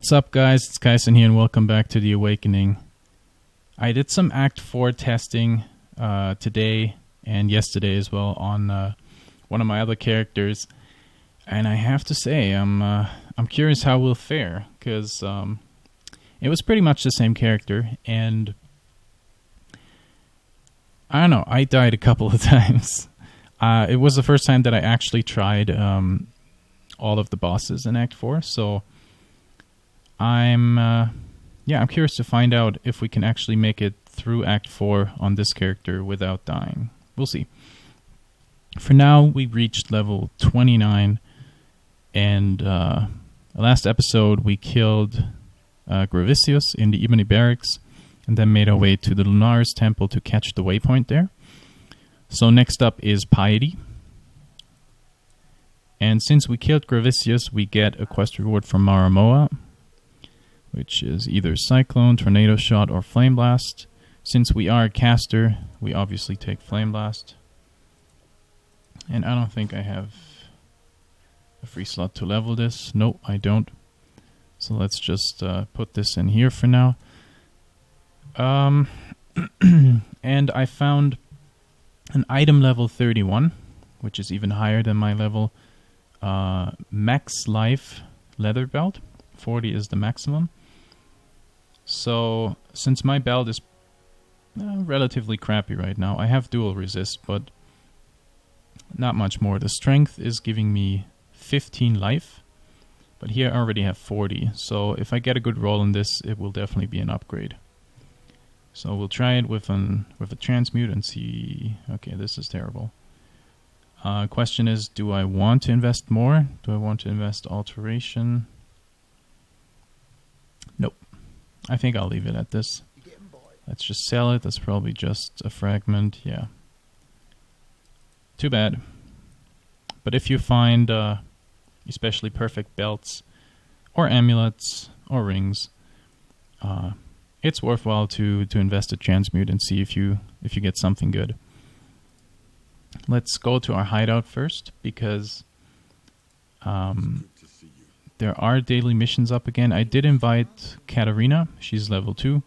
What's up, guys? It's Kaisen here, and welcome back to The Awakening. I did some Act 4 testing today and yesterday as well on one of my other characters, and I have to say I'm curious how we'll fare, because it was pretty much the same character, and I don't know, I died a couple of times. It was the first time that I actually tried all of the bosses in Act 4, so I'm curious to find out if we can actually make it through Act 4 on this character without dying. We'll see. For now, we reached level 29, and last episode we killed Gravicius in the Ebony Barracks, and then made our way to the Lunaris Temple to catch the waypoint there. So next up is Piety. And since we killed Gravicius, we get a quest reward from Maramoa, which is either Cyclone, Tornado Shot, or Flame Blast. Since we are a caster, we obviously take Flame Blast. And I don't think I have a free slot to level this. Nope, I don't. So let's just put this in here for now. And I found an item level 31, which is even higher than my level. Max Life Leather Belt. 40 is the maximum. So, since my belt is relatively crappy right now, I have dual resist, but not much more. The strength is giving me 15 life, but here I already have 40. So if I get a good roll in this, it will definitely be an upgrade. So we'll try it with a transmute and see. Okay, this is terrible. Question is, do I want to invest more? Do I want to invest alteration? Nope. I think I'll leave it at this. Let's just sell it. That's probably just a fragment. Yeah. Too bad. But if you find especially perfect belts or amulets or rings, it's worthwhile to invest a transmute and see if you get something good. Let's go to our hideout first, because there are daily missions up again. I did invite Katarina. She's level 2.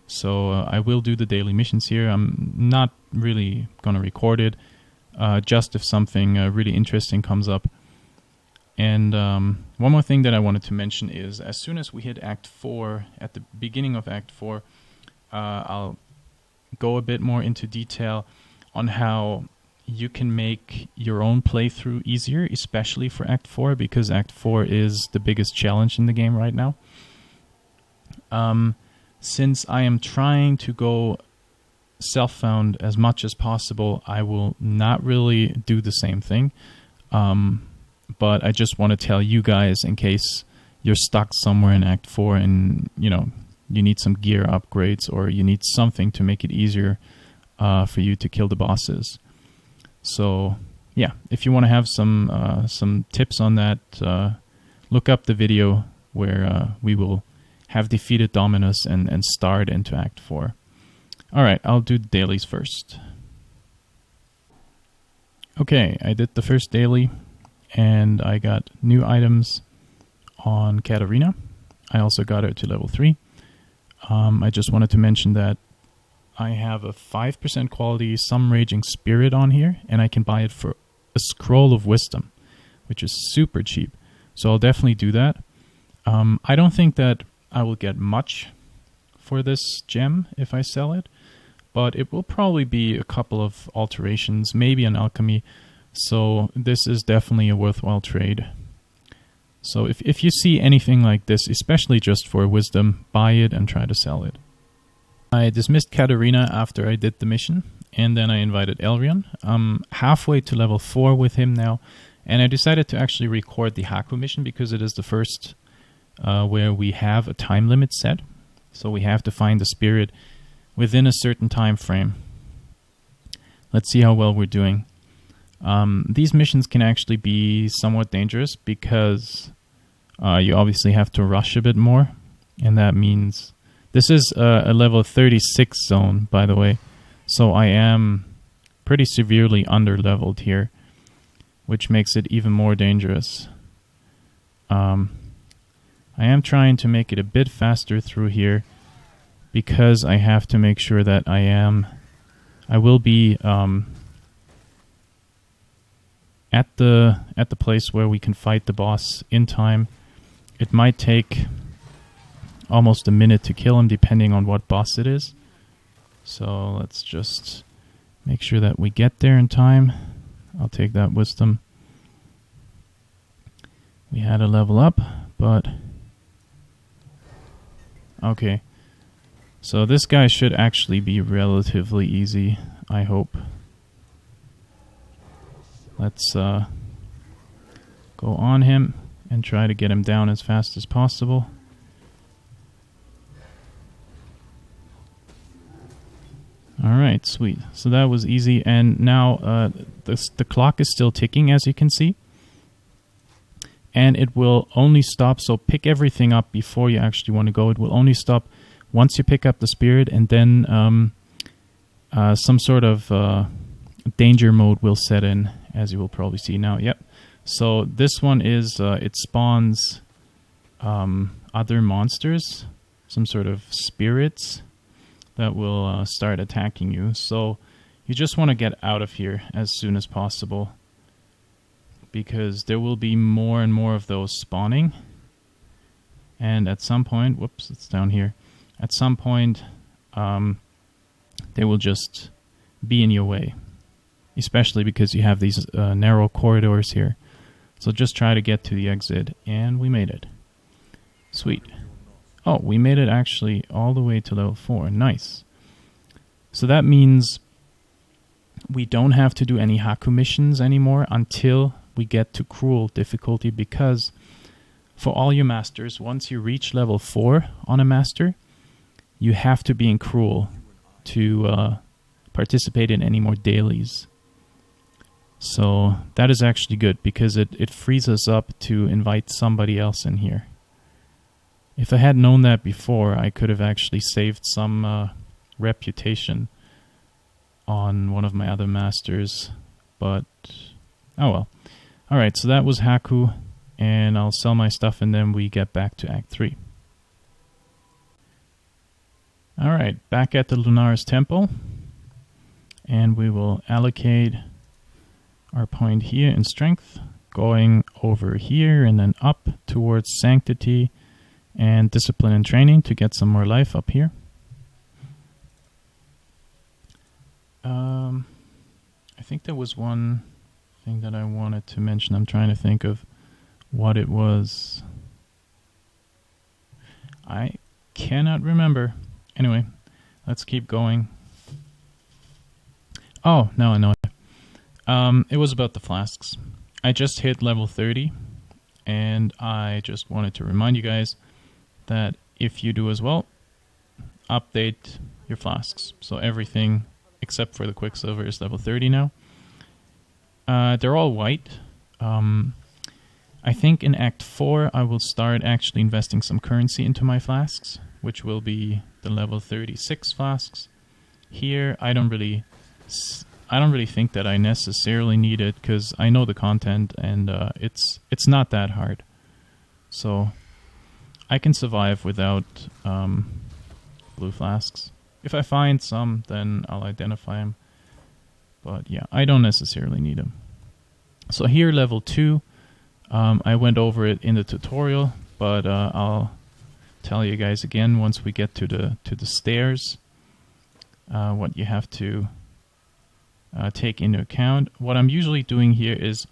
So I will do the daily missions here. I'm not really going to record it, just if something really interesting comes up. And one more thing that I wanted to mention is, as soon as we hit Act 4, at the beginning of Act 4, I'll go a bit more into detail on how you can make your own playthrough easier, especially for Act 4, because Act 4 is the biggest challenge in the game right now. Since I am trying to go self-found as much as possible, I will not really do the same thing. But I just want to tell you guys, in case you're stuck somewhere in Act 4 and you need some gear upgrades, or you need something to make it easier for you to kill the bosses. So yeah, if you want to have some tips on that, look up the video where we will have defeated Dominus and start into Act 4. Alright, I'll do the dailies first. Okay, I did the first daily, and I got new items on Katarina. I also got her to level 3. I just wanted to mention that I have a 5% quality Some Raging Spirit on here, and I can buy it for a Scroll of Wisdom, which is super cheap. So I'll definitely do that. I don't think that I will get much for this gem if I sell it, but it will probably be a couple of alterations, maybe an alchemy. So this is definitely a worthwhile trade. So if you see anything like this, especially just for wisdom, buy it and try to sell it. I dismissed Katarina after I did the mission, and then I invited Elrion. I'm halfway to level 4 with him now, and I decided to actually record the Haku mission because it is the first where we have a time limit set. So we have to find the spirit within a certain time frame. Let's see how well we're doing. These missions can actually be somewhat dangerous because you obviously have to rush a bit more, and that means this is a level 36 zone, by the way, so I am pretty severely under-leveled here, which makes it even more dangerous. I am trying to make it a bit faster through here because I have to make sure that I will be at the place where we can fight the boss in time. It might take almost a minute to kill him depending on what boss it is. So let's just make sure that we get there in time. I'll take that wisdom. We had a level up, but okay. So this guy should actually be relatively easy, I hope. Let's go on him and try to get him down as fast as possible. Alright, sweet. So that was easy, and now the clock is still ticking, as you can see. And it will only stop, so pick everything up before you actually want to go. It will only stop once you pick up the spirit, and then some sort of danger mode will set in, as you will probably see now. Yep. So this one is, it spawns other monsters, some sort of spirits that will start attacking you. So you just want to get out of here as soon as possible, because there will be more and more of those spawning. And at some point, whoops, it's down here. At some point, they will just be in your way, especially because you have these narrow corridors here. So just try to get to the exit, and we made it. Sweet. Oh, we made it actually all the way to level 4. Nice. So that means we don't have to do any Haku missions anymore until we get to Cruel difficulty, because for all your masters, once you reach level 4 on a master, you have to be in Cruel to participate in any more dailies. So that is actually good, because it frees us up to invite somebody else in here. If I had known that before, I could have actually saved some reputation on one of my other masters, but oh well. Alright, so that was Haku, and I'll sell my stuff and then we get back to Act 3. Alright, back at the Lunaris Temple, and we will allocate our point here in Strength, going over here and then up towards Sanctity and Discipline and Training to get some more life up here. I think there was one thing that I wanted to mention. I'm trying to think of what it was. I cannot remember. Anyway, let's keep going. Oh, now I know it. It was about the flasks. I just hit level 30, and I just wanted to remind you guys that if you do as well, update your flasks. So everything except for the Quicksilver is level 30 now. They're all white. I think in Act 4 I will start actually investing some currency into my flasks, which will be the level 36 flasks. Here I don't really think that I necessarily need it, because I know the content, and it's not that hard. So I can survive without blue flasks. If I find some, then I'll identify them. But yeah, I don't necessarily need them. So here, level 2, I went over it in the tutorial, but I'll tell you guys again once we get to the stairs, what you have to take into account. What I'm usually doing here is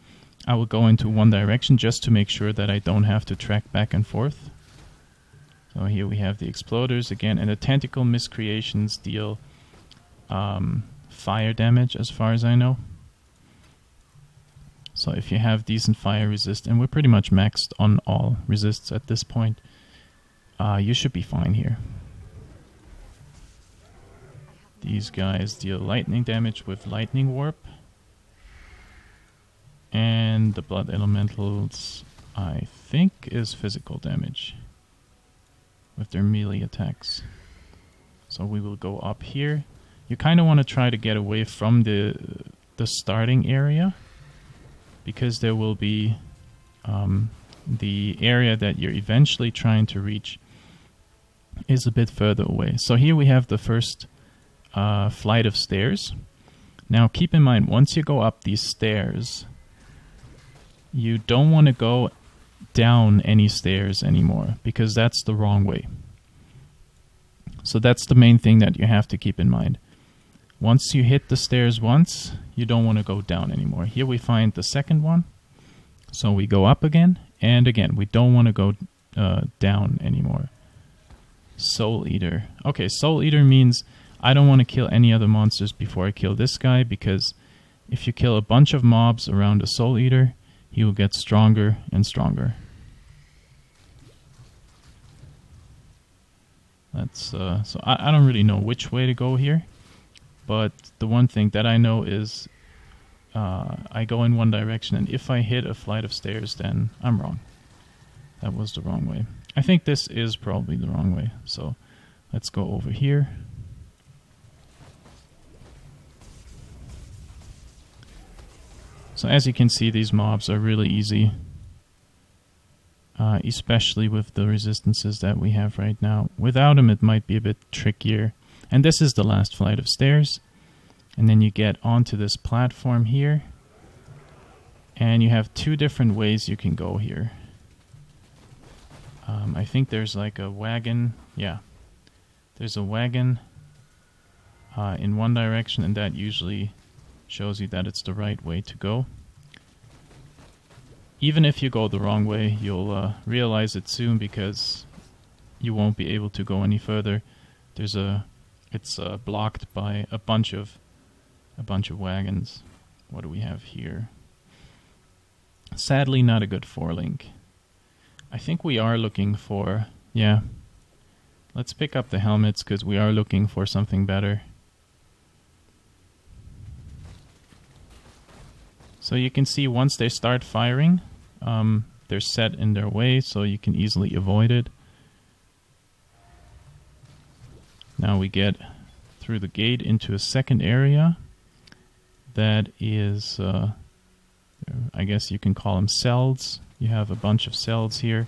I will go into one direction just to make sure that I don't have to track back and forth. So here we have the exploders again, and the tentacle miscreations deal fire damage as far as I know. So if you have decent fire resist, and we're pretty much maxed on all resists at this point, you should be fine here. These guys deal lightning damage with lightning warp. And the blood elementals, I think, is physical damage with their melee attacks. So we will go up here. You kind of want to try to get away from the starting area, because there will be the area that you're eventually trying to reach is a bit further away. So here we have the first flight of stairs. Now keep in mind, once you go up these stairs, you don't want to go down any stairs anymore, because that's the wrong way. So that's the main thing that you have to keep in mind. Once you hit the stairs once, you don't want to go down anymore. Here we find the second one. So we go up again, and again, we don't want to go down anymore. Soul Eater. Okay, Soul Eater means I don't want to kill any other monsters before I kill this guy, because if you kill a bunch of mobs around a Soul Eater, he will get stronger and stronger. That's so I don't really know which way to go here, but the one thing that I know is I go in one direction, and if I hit a flight of stairs, then I'm wrong. That was the wrong way. I think this is probably the wrong way, so let's go over here. So as you can see, these mobs are really easy, especially with the resistances that we have right now. Without them, it might be a bit trickier. And this is the last flight of stairs. And then you get onto this platform here. And you have two different ways you can go here. I think there's like a wagon. Yeah. There's a wagon in one direction, and that usually shows you that it's the right way to go. Even if you go the wrong way, you'll realize it soon, because you won't be able to go any further. It's blocked by a bunch of wagons. What do we have here? Sadly, not a good 4-link. I think we are looking for... Yeah. Let's pick up the helmets, because we are looking for something better. So you can see once they start firing, they're set in their way, so you can easily avoid it. Now we get through the gate into a second area that is, I guess you can call them cells. You have a bunch of cells here,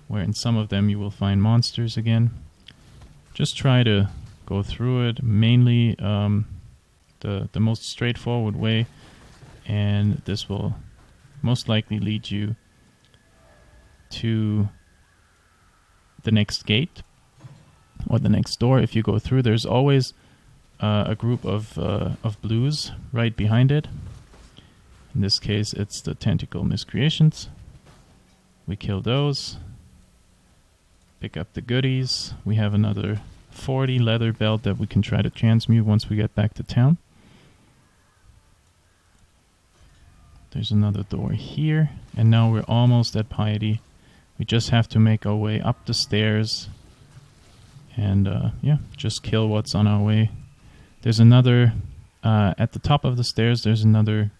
where in some of them you will find monsters again. Just try to go through it, mainly the most straightforward way, and this will most likely lead you to the next gate or the next door. If you go through, there's always a group of blues right behind it. In this case, it's the tentacle miscreations. We kill those. Pick up the goodies. We have another 40 leather belt that we can try to transmute once we get back to town. There's another door here, and now we're almost at Piety. We just have to make our way up the stairs, and yeah, just kill what's on our way. There's another, at the top of the stairs, there's another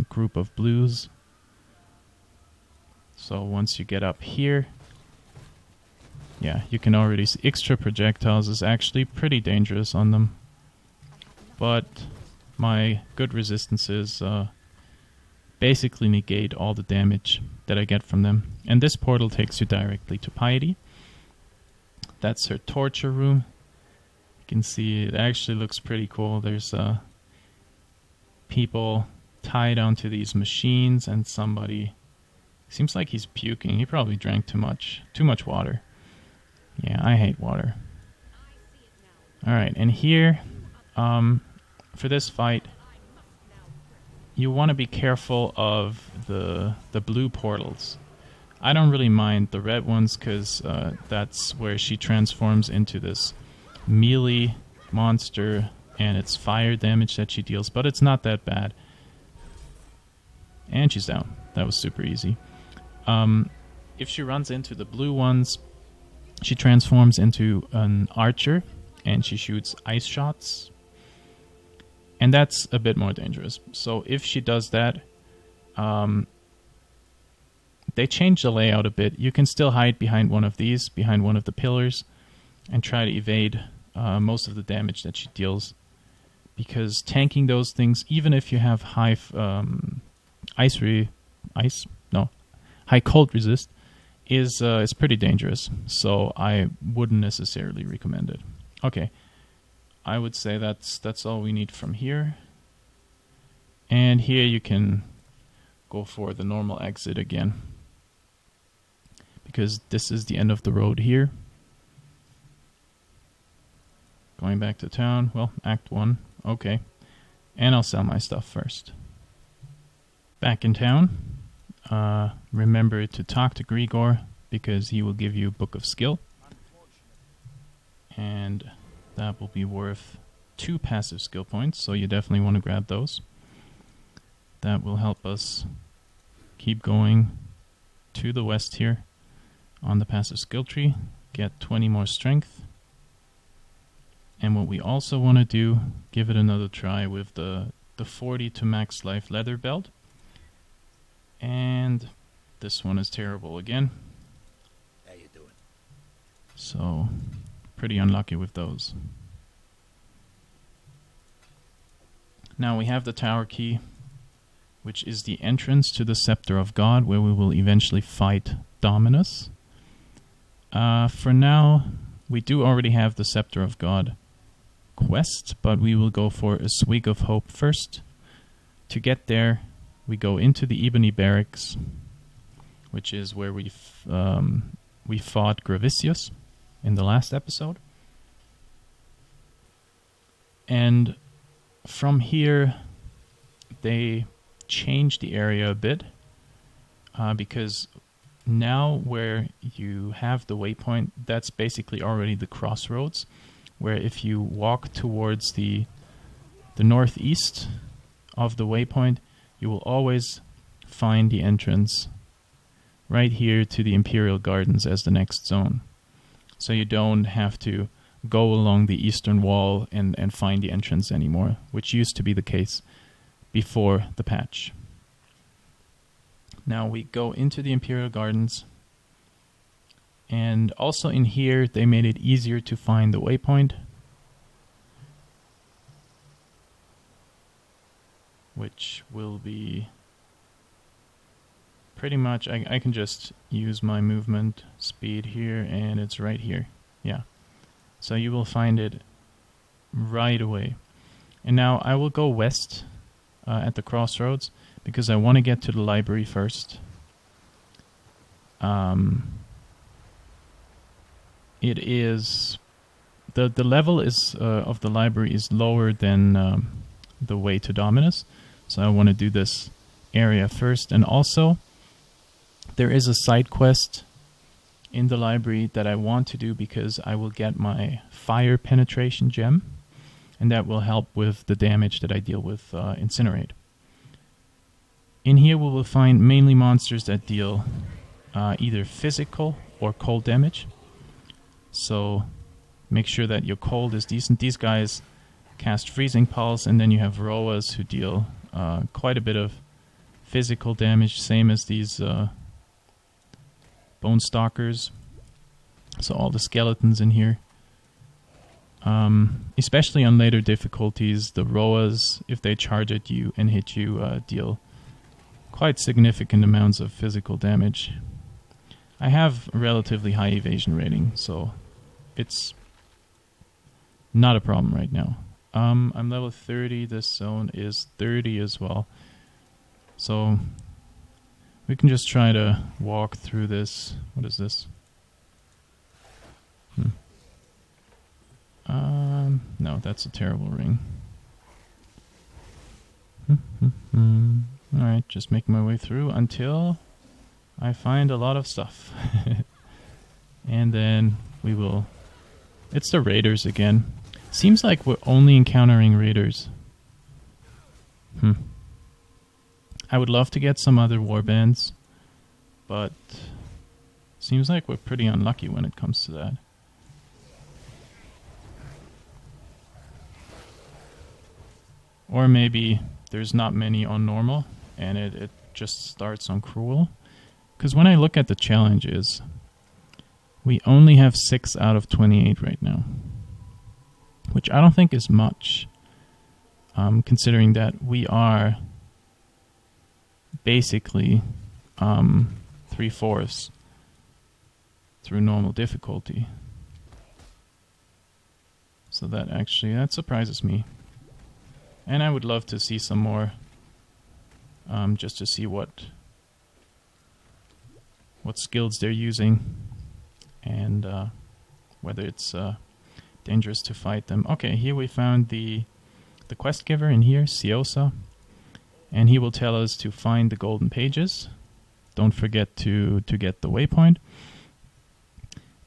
group of blues. So once you get up here, yeah, you can already see extra projectiles is actually pretty dangerous on them. But my good resistances basically negate all the damage that I get from them. And this portal takes you directly to Piety. That's her torture room. You can see it actually looks pretty cool. There's people tied onto these machines, and somebody seems like he's puking. He probably drank too much water. Yeah, I hate water. Alright, and here, for this fight, you want to be careful of the blue portals. I don't really mind the red ones, because that's where she transforms into this melee monster, and it's fire damage that she deals, but it's not that bad. And she's down. That was super easy. If she runs into the blue ones, she transforms into an archer, and she shoots ice shots. And that's a bit more dangerous. So if she does that, they change the layout a bit. You can still hide behind one of these, behind one of the pillars, and try to evade most of the damage that she deals. Because tanking those things, even if you have high high cold resist, is pretty dangerous. So I wouldn't necessarily recommend it. Okay, I would say that's all we need from here. And here you can go for the normal exit again, because this is the end of the road here. Going back to town, well, Act 1, okay. And I'll sell my stuff first. Back in town, remember to talk to Grigor, because he will give you a Book of Skill. And that will be worth 2 passive skill points, so you definitely want to grab those. That will help us keep going to the west here on the passive skill tree, get 20 more strength. And what we also want to do, give it another try with the 40 to max life leather belt. And this one is terrible again. How you doing? So, pretty unlucky with those. Now we have the tower key, which is the entrance to the Scepter of God, where we will eventually fight Dominus. For now, we do already have the Scepter of God quest, but we will go for a Swig of Hope first. To get there, we go into the Ebony Barracks, which is where we fought Gravicius in the last episode. And from here, they changed the area a bit, because now where you have the waypoint, that's basically already the crossroads, where if you walk towards the northeast of the waypoint, you will always find the entrance right here to the Imperial Gardens as the next zone. So you don't have to go along the eastern wall and find the entrance anymore, which used to be the case before the patch. Now we go into the Imperial Gardens, and also in here they made it easier to find the waypoint, which will be pretty much, I can just use my movement speed here, and it's right here. Yeah, so you will find it right away. And now I will go west at the crossroads, because I want to get to the library first. It is the level is of the library is lower than the way to Dominus, so I want to do this area first. And also, there is a side quest in the library that I want to do, because I will get my fire penetration gem, and that will help with the damage that I deal with Incinerate. In here we will find mainly monsters that deal either physical or cold damage. So make sure that your cold is decent. These guys cast Freezing Pulse, and then you have Roas who deal quite a bit of physical damage, same as these Bone Stalkers. So all the skeletons in here. Especially on later difficulties, the Roas, if they charge at you and hit you, deal quite significant amounts of physical damage. I have a relatively high evasion rating, so it's not a problem right now. I'm level 30, this zone is 30 as well. So we can just try to walk through this. What is this? No, that's a terrible ring. Alright, just making my way through until I find a lot of stuff. And then we will... It's the raiders again. Seems like we're only encountering raiders. I would love to get some other warbands, but seems like we're pretty unlucky when it comes to that. Or maybe there's not many on normal, and it just starts on cruel. Because when I look at the challenges, we only have 6 out of 28 right now, which I don't think is much, considering that we are basically 3 3/4 through normal difficulty. So that surprises me. And I would love to see some more, just to see what skills they're using, and whether it's dangerous to fight them. Okay, here we found the quest giver in here, Siosa, and he will tell us to find the golden pages. Don't forget to get the waypoint.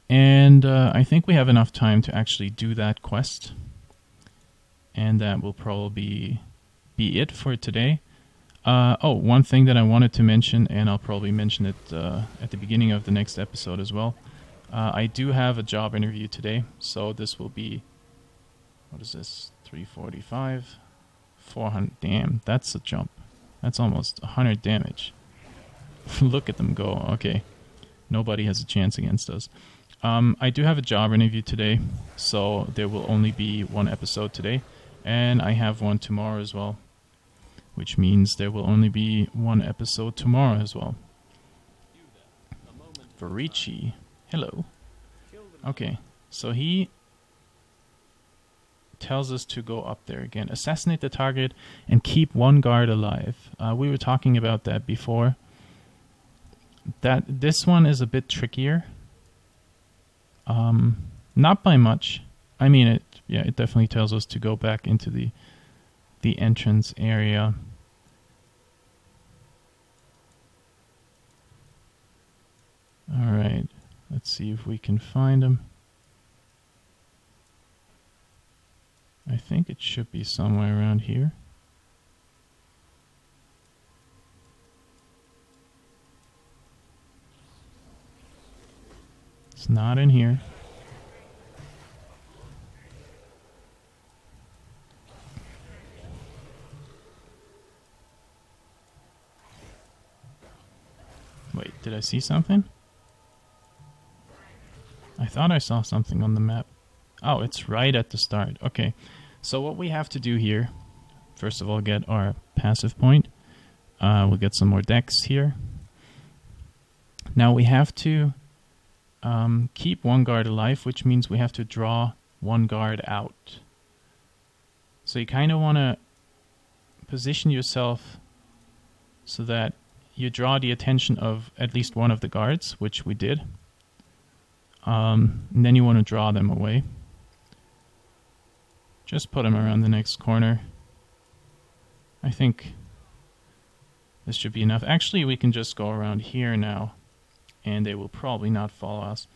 And I think we have enough time to actually do that quest. And that will probably be it for today. One thing that I wanted to mention, and I'll probably mention it at the beginning of the next episode as well. I do have a job interview today, so this will be, what is this, 345, 400, damn, that's a jump. That's almost 100 damage. Look at them go, okay. Nobody has a chance against us. I do have a job interview today, so there will only be one episode today, and I have one tomorrow as well, which means there will only be one episode tomorrow as well. Verici, hello. Okay, so he tells us to go up there again. Assassinate the target and keep one guard alive. We were talking about that before. This one is a bit trickier. Not by much. I mean, it definitely tells us to go back into the entrance area. Alright, let's see if we can find him. I think it should be somewhere around here. It's not in here. Wait, did I see something? I thought I saw something on the map. Oh, it's right at the start. Okay, so what we have to do here, first of all, get our passive point. We'll get some more decks here. Now we have to keep one guard alive, which means we have to draw one guard out. So you kind of want to position yourself so that you draw the attention of at least one of the guards, which we did. And then you want to draw them away. Just put them around the next corner. I think this should be enough. Actually, we can just go around here now, and they will probably not follow us.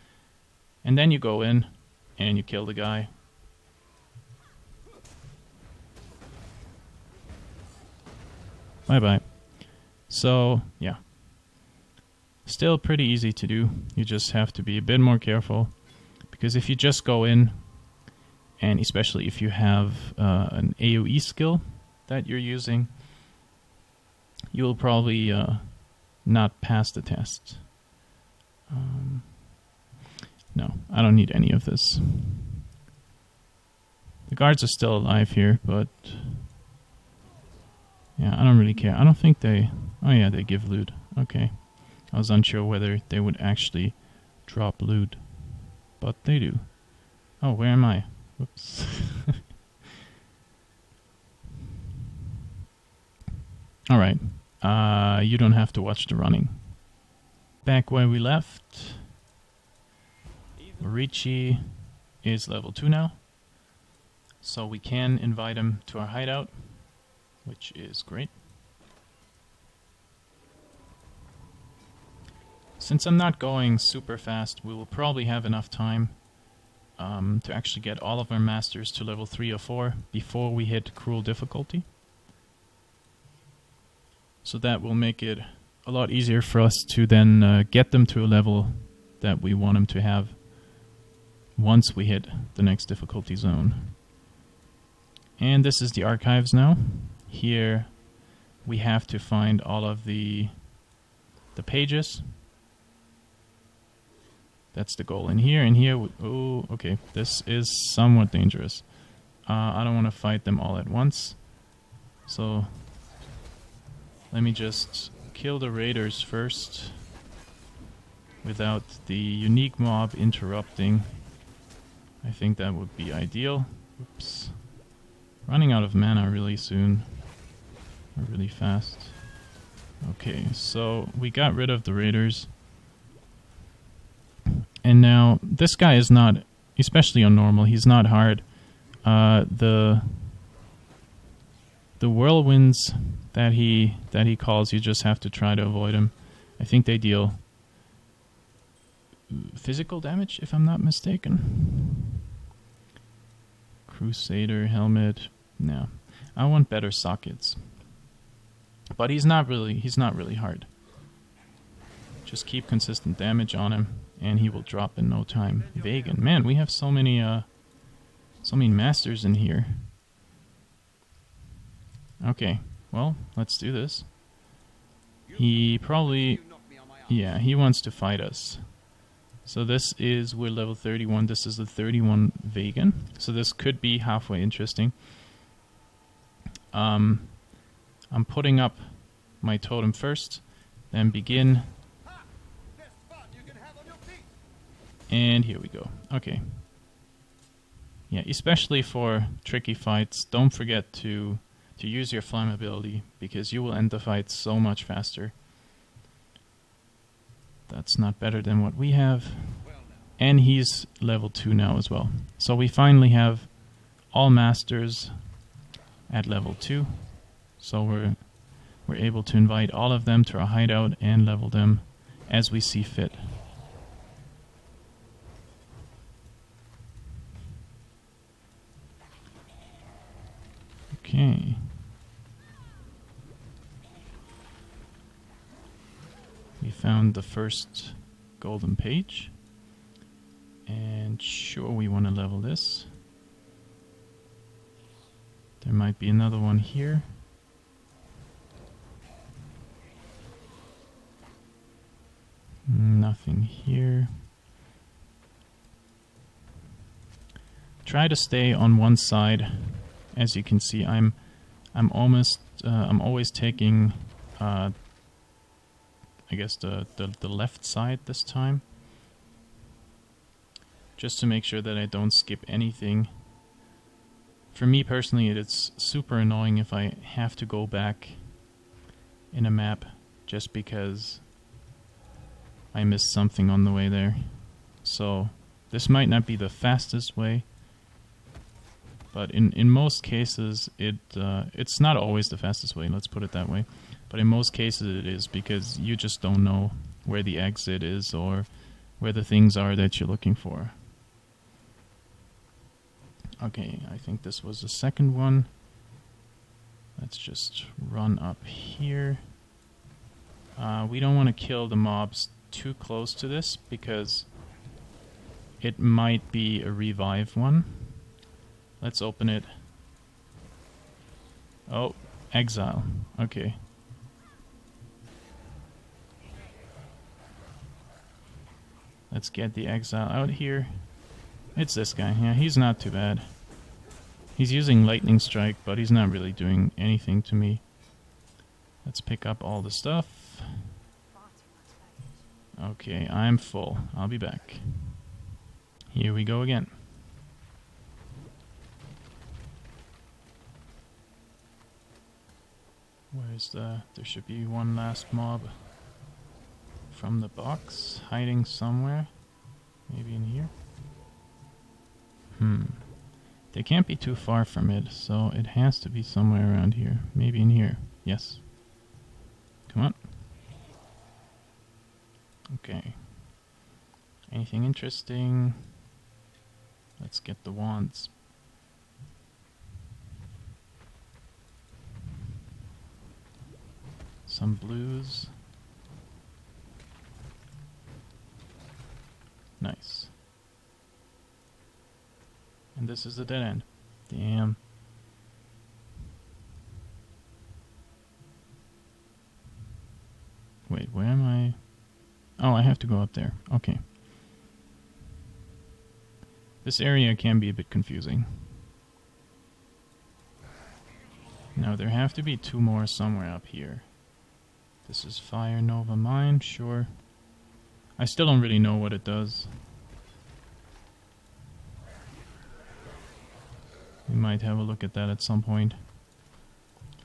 And then you go in, and you kill the guy. Bye-bye. So, yeah. Still pretty easy to do. You just have to be a bit more careful. Because if you just go in, and especially if you have an AoE skill that you're using, you will probably not pass the test. No, I don't need any of this. The guards are still alive here, but yeah, I don't really care. I don't think they... Oh yeah, they give loot. Okay. I was unsure whether they would actually drop loot, but they do. Oh, where am I? Whoops. Alright. You don't have to watch the running. Back where we left. Verici is level 2 now. So we can invite him to our hideout, which is great. Since I'm not going super fast, we will probably have enough time to actually get all of our masters to level 3 or 4 before we hit cruel difficulty. So that will make it a lot easier for us to then get them to a level that we want them to have once we hit the next difficulty zone. And this is the archives now. Here we have to find all of the pages. That's the goal. In here, oh, okay, this is somewhat dangerous. I don't want to fight them all at once. So let me just kill the raiders first. without the unique mob interrupting. I think that would be ideal. Oops. Running out of mana really soon. Or really fast. Okay, so we got rid of the raiders. And now, this guy is not, especially on normal, he's not hard. The whirlwinds that he calls, you just have to try to avoid him. I think they deal physical damage, if I'm not mistaken. Crusader helmet. No, I want better sockets. But he's not really hard. Just keep consistent damage on him, and he will drop in no time. Vegan, man, we have so many masters in here. Okay, well, let's do this. He probably, yeah, he wants to fight us. So we're level 31, this is the 31 vegan. So this could be halfway interesting. I'm putting up my totem first, then begin. And here we go. Okay. Yeah, especially for tricky fights, don't forget to use your flammability, because you will end the fight so much faster. That's not better than what we have. And he's level 2 now as well. So we finally have all masters at level 2. So we're able to invite all of them to our hideout and level them as we see fit. Okay. We found the first golden page. And sure, we want to level this. There might be another one here. Nothing here. Try to stay on one side. As you can see, I'm always taking I guess the left side this time, just to make sure that I don't skip anything. For me personally, it's super annoying if I have to go back in a map just because I missed something on the way there. So this might not be the fastest way, but in most cases it's not always the fastest way, let's put it that way. But in most cases it is, because you just don't know where the exit is or where the things are that you're looking for. Okay, I think this was the second one. Let's just run up here. We don't want to kill the mobs too close to this, because it might be a revive one. Let's open it. Oh, Exile. Okay. Let's get the Exile out here. It's this guy. Yeah, he's not too bad. He's using Lightning Strike, but he's not really doing anything to me. Let's pick up all the stuff. Okay, I'm full. I'll be back. Here we go again. Where's there should be one last mob from the box, hiding somewhere. Maybe in here? They can't be too far from it, so it has to be somewhere around here. Maybe in here. Yes. Come on. Okay. Anything interesting? Let's get the wands. Some blues. Nice. And this is a dead end. Damn. Wait, where am I? Oh, I have to go up there. Okay. This area can be a bit confusing. Now, there have to be two more somewhere up here. This is Fire Nova Mine, sure. I still don't really know what it does. We might have a look at that at some point.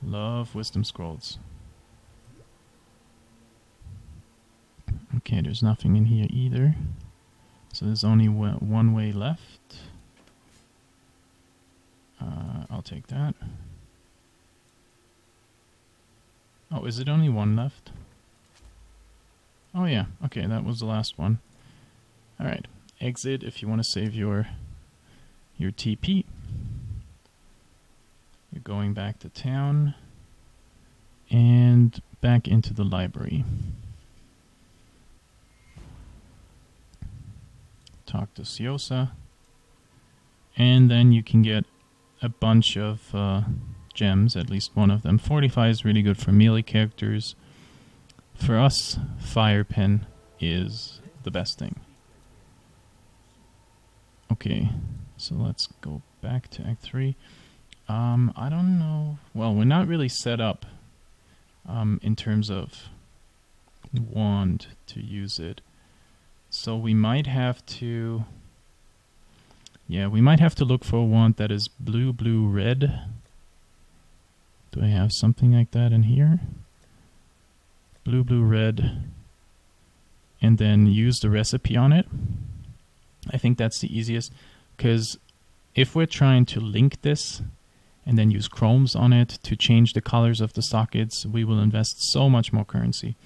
Love wisdom scrolls. Okay, there's nothing in here either. So there's only one way left. I'll take that. Oh, is it only one left? Oh yeah, okay, that was the last one. Alright, exit if you want to save your TP. You're going back to town and back into the library. Talk to Siosa, and then you can get a bunch of gems, at least one of them. 45 is really good for melee characters. For us, Fire Pen is the best thing. Okay, so let's go back to Act 3. I don't know. Well, we're not really set up in terms of wand to use it. So we might have to... Yeah, we might have to look for a wand that is blue, blue, red. Do I have something like that in here? Blue, blue, red. And then use the recipe on it. I think that's the easiest. Because if we're trying to link this and then use chromes on it to change the colors of the sockets, we will invest so much more currency.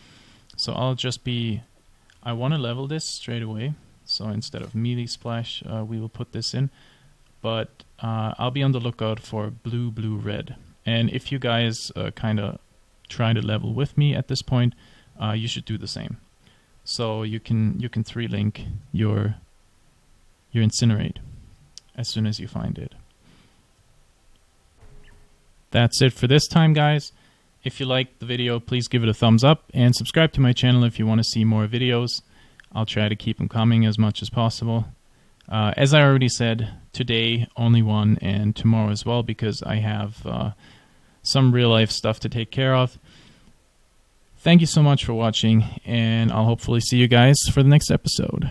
So I'll just be... I want to level this straight away. So instead of melee splash, we will put this in. But I'll be on the lookout for blue, blue, red. And if you guys kind of try to level with me at this point, you should do the same. So you can 3-link your incinerate as soon as you find it. That's it for this time, guys. If you liked the video, please give it a thumbs up and subscribe to my channel if you want to see more videos. I'll try to keep them coming as much as possible. As I already said, today only one, and tomorrow as well, because I have some real life stuff to take care of. Thank you so much for watching, and I'll hopefully see you guys for the next episode.